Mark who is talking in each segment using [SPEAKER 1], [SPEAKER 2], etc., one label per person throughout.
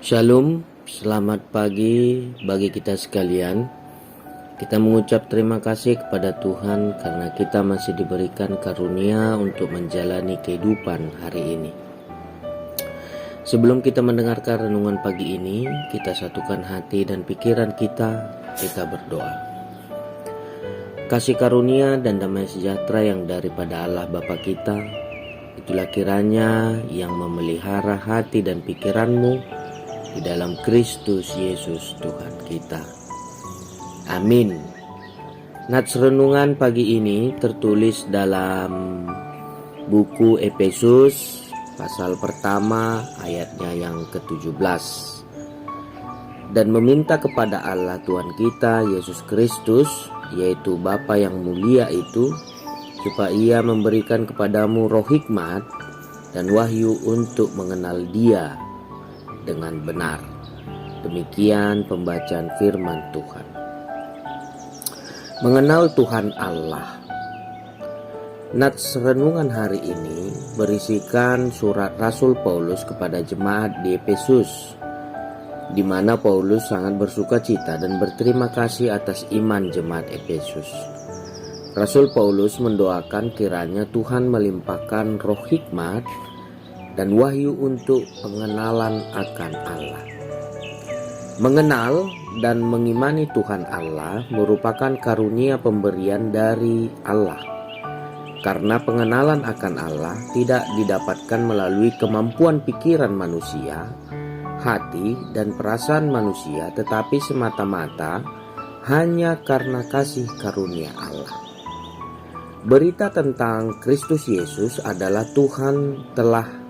[SPEAKER 1] Shalom, selamat pagi bagi kita sekalian. Kita mengucap terima kasih kepada Tuhan karena kita masih diberikan karunia untuk menjalani kehidupan hari ini. Sebelum kita mendengarkan renungan pagi ini, kita satukan hati dan pikiran kita berdoa. Kasih karunia dan damai sejahtera yang daripada Allah Bapa kita, itulah kiranya yang memelihara hati dan pikiranmu di dalam Kristus Yesus Tuhan kita. Amin. Nats renungan pagi ini tertulis dalam buku Efesus pasal pertama ayatnya yang ke-17. Dan meminta kepada Allah Tuhan kita Yesus Kristus, yaitu Bapa yang mulia itu, supaya Ia memberikan kepadamu roh hikmat dan wahyu untuk mengenal Dia dengan benar. Demikian pembacaan firman Tuhan. Mengenal Tuhan Allah. Nats renungan hari ini berisikan surat Rasul Paulus kepada jemaat di Efesus, di mana Paulus sangat bersukacita dan berterima kasih atas iman jemaat Efesus. Rasul Paulus mendoakan kiranya Tuhan melimpahkan roh hikmat dan wahyu untuk pengenalan akan Allah. Mengenal dan mengimani Tuhan Allah merupakan karunia pemberian dari Allah. Karena pengenalan akan Allah tidak didapatkan melalui kemampuan pikiran manusia, hati dan perasaan manusia, tetapi semata-mata hanya karena kasih karunia Allah. Berita tentang Kristus Yesus adalah Tuhan telah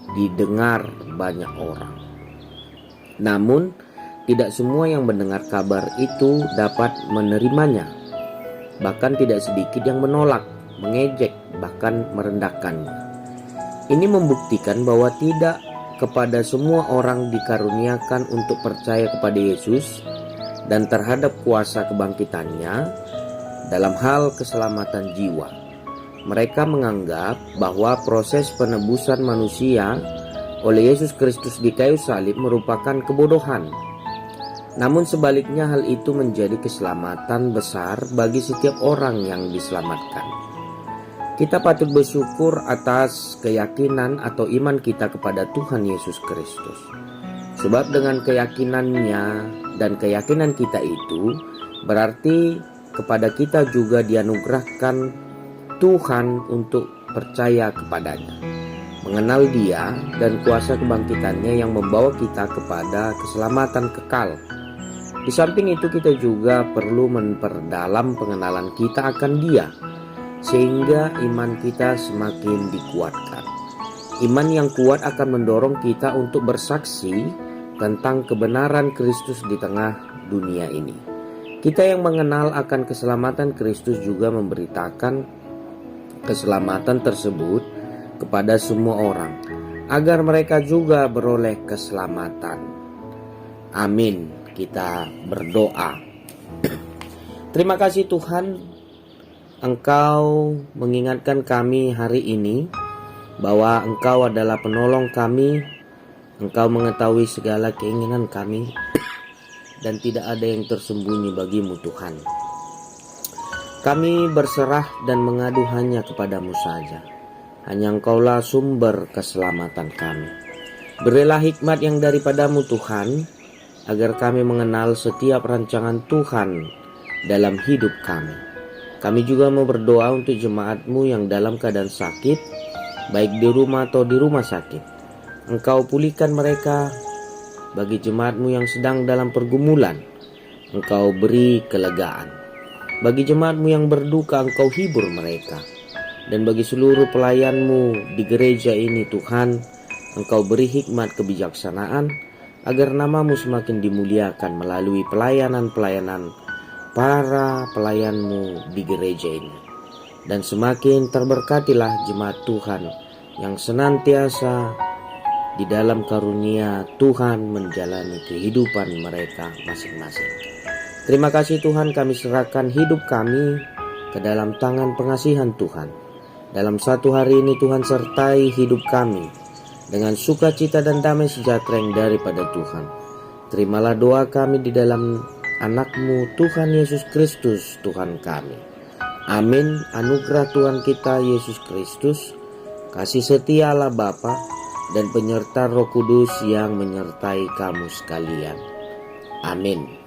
[SPEAKER 1] didengar banyak orang. Namun, tidak semua yang mendengar kabar itu dapat menerimanya. Bahkan tidak sedikit yang menolak, mengejek, bahkan merendahkannya. Ini membuktikan bahwa tidak kepada semua orang dikaruniakan untuk percaya kepada Yesus dan terhadap kuasa kebangkitannya dalam hal keselamatan jiwa. Mereka menganggap bahwa proses penebusan manusia oleh Yesus Kristus di kayu salib merupakan kebodohan. Namun sebaliknya hal itu menjadi keselamatan besar bagi setiap orang yang diselamatkan. Kita patut bersyukur atas keyakinan atau iman kita kepada Tuhan Yesus Kristus. Sebab dengan keyakinannya dan keyakinan kita itu berarti kepada kita juga dianugerahkan Tuhan untuk percaya kepadanya, mengenal Dia dan kuasa kebangkitannya yang membawa kita kepada keselamatan kekal. Di samping itu kita juga perlu memperdalam pengenalan kita akan Dia, sehingga iman kita semakin dikuatkan. Iman yang kuat akan mendorong kita untuk bersaksi tentang kebenaran Kristus di tengah dunia ini. Kita yang mengenal akan keselamatan Kristus juga memberitakan keselamatan tersebut kepada semua orang, agar mereka juga beroleh keselamatan. Amin. Kita berdoa. Terima kasih Tuhan, Engkau mengingatkan kami hari ini bahwa Engkau adalah penolong kami. Engkau mengetahui segala keinginan kami dan tidak ada yang tersembunyi bagimu Tuhan. Kami berserah dan mengadu hanya kepadamu saja. Hanya Engkaulah sumber keselamatan kami. Berilah hikmat yang daripadamu Tuhan, agar kami mengenal setiap rancangan Tuhan dalam hidup kami. Kami juga mau berdoa untuk jemaat-Mu yang dalam keadaan sakit, baik di rumah atau di rumah sakit. Engkau pulihkan mereka. Bagi jemaat-Mu yang sedang dalam pergumulan, Engkau beri kelegaan. Bagi jemaat-Mu yang berduka, Engkau hibur mereka. Dan bagi seluruh pelayan-Mu di gereja ini Tuhan, Engkau beri hikmat kebijaksanaan, agar nama-Mu semakin dimuliakan melalui pelayanan-pelayanan para pelayan-Mu di gereja ini. Dan semakin terberkatilah jemaat Tuhan yang senantiasa di dalam karunia Tuhan menjalani kehidupan mereka masing-masing. Terima kasih Tuhan, kami serahkan hidup kami ke dalam tangan pengasihan Tuhan. Dalam satu hari ini Tuhan sertai hidup kami. dengan sukacita dan damai sejahtera yang daripada Tuhan. Terimalah doa kami di dalam anak-Mu Tuhan Yesus Kristus Tuhan kami. Amin. Anugerah Tuhan kita Yesus Kristus, kasih setia Allah Bapa, dan penyerta Roh Kudus yang menyertai kamu sekalian. Amin.